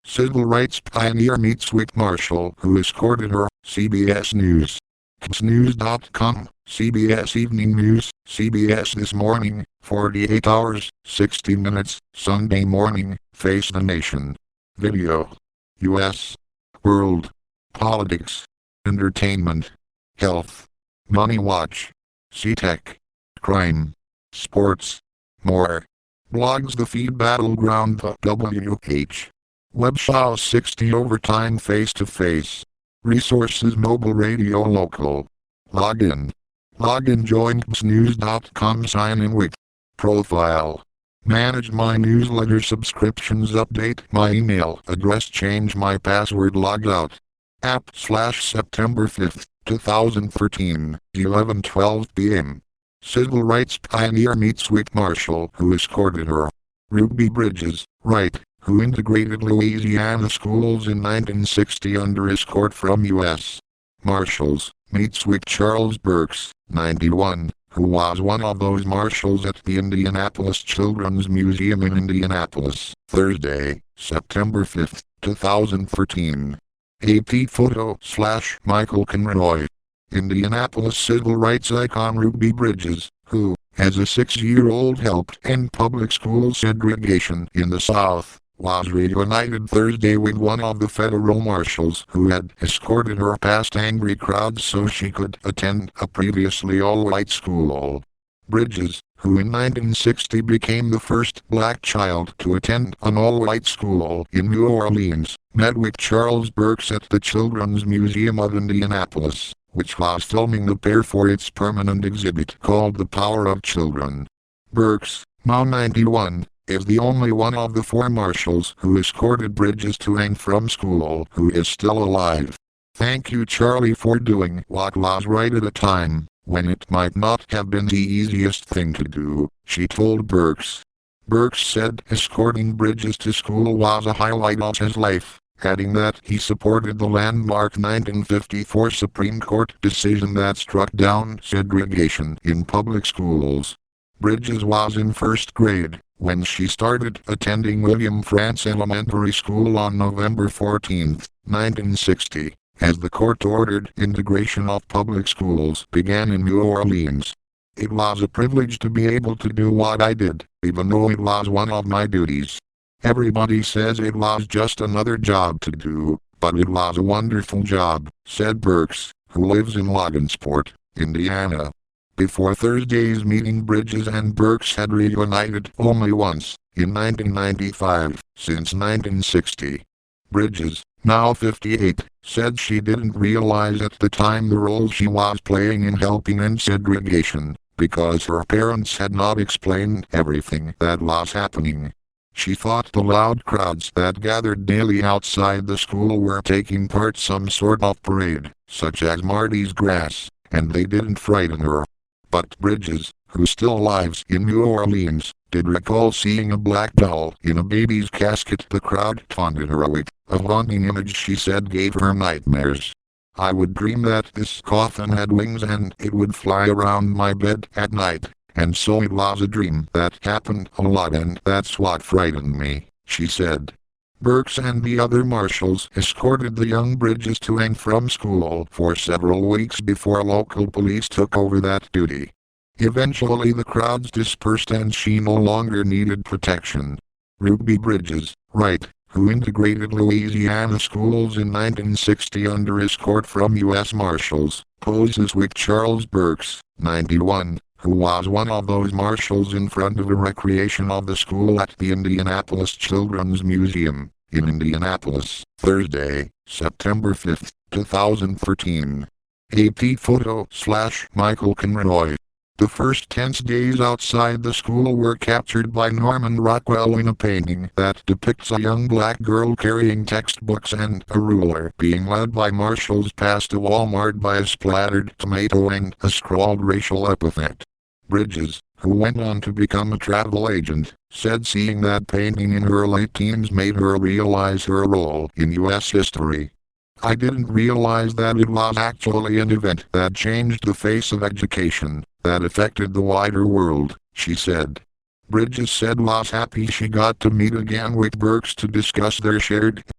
Civil rights pioneer meets with marshal who escorted her. CBS News. CBSNews.com, CBS Evening News, CBS This Morning, 48 hours, 60 minutes, Sunday morning, Face the Nation. Video. U.S. World. Politics. Entertainment. Health. Money Watch. C-Tech. Crime. Sports. More. Blogs The Feed Battleground The WH. Web Show 60 Overtime Face-to-Face. Resources Mobile Radio Local. Login. Join CBSNews.com. Sign in with profile. Manage my newsletter subscriptions. Update my email address. Change my password. Log out. App/September 5th, 2013, 11:12 p.m. Civil rights pioneer meets with marshal who escorted her. Ruby Bridges, right, who integrated Louisiana schools in 1960 under escort from U.S. Marshals, meets with Charles Burks, 91, who was one of those marshals at the Indianapolis Children's Museum in Indianapolis, Thursday, September 5, 2013. AP photo/Michael Conroy. Indianapolis civil rights icon Ruby Bridges, who, as a 6-year-old helped end public school segregation in the South, was reunited Thursday with one of the federal marshals who had escorted her past angry crowds so she could attend a previously all-white school. Bridges, who in 1960 became the first black child to attend an all-white school in New Orleans, met with Charles Burks at the Children's Museum of Indianapolis, which was filming the pair for its permanent exhibit called The Power of Children. Burks, now 91, is the only one of the 4 marshals who escorted Bridges to and from school who is still alive. Thank you, Charlie, for doing what was right at a time when it might not have been the easiest thing to do, she told Burks. Burks said escorting Bridges to school was a highlight of his life, adding that he supported the landmark 1954 Supreme Court decision that struck down segregation in public schools. Bridges was in 1st grade when she started attending William Frantz Elementary School on November 14, 1960, as the court-ordered integration of public schools began in New Orleans. It was a privilege to be able to do what I did, even though it was one of my duties. Everybody says it was just another job to do, but it was a wonderful job, said Burks, who lives in Logansport, Indiana. Before Thursday's meeting, Bridges and Burks had reunited only once, in 1995, since 1960. Bridges, now 58, said she didn't realize at the time the role she was playing in helping end segregation, because her parents had not explained everything that was happening. She thought the loud crowds that gathered daily outside the school were taking part some sort of parade, such as Mardi's Gras, and they didn't frighten her. But Bridges, who still lives in New Orleans, did recall seeing a black doll in a baby's casket. The crowd taunted her with a haunting image she said gave her nightmares. I would dream that this coffin had wings and it would fly around my bed at night, and so it was a dream that happened a lot and that's what frightened me, she said. Burks and the other marshals escorted the young Bridges to and from school for several weeks before local police took over that duty. Eventually the crowds dispersed and she no longer needed protection. Ruby Bridges, right, who integrated Louisiana schools in 1960 under escort from U.S. Marshals, poses with Charles Burks, 91, who was one of those marshals in front of a recreation of the school at the Indianapolis Children's Museum, in Indianapolis, Thursday, September 5, 2013. AP photo/Michael Conroy. The first tense days outside the school were captured by Norman Rockwell in a painting that depicts a young black girl carrying textbooks and a ruler being led by marshals past a wall marked by a splattered tomato and a scrawled racial epithet. Bridges, who went on to become a travel agent, said seeing that painting in her late teens made her realize her role in U.S. history. I didn't realize that it was actually an event that changed the face of education, that affected the wider world, she said. Bridges said was happy she got to meet again with Burks to discuss their shared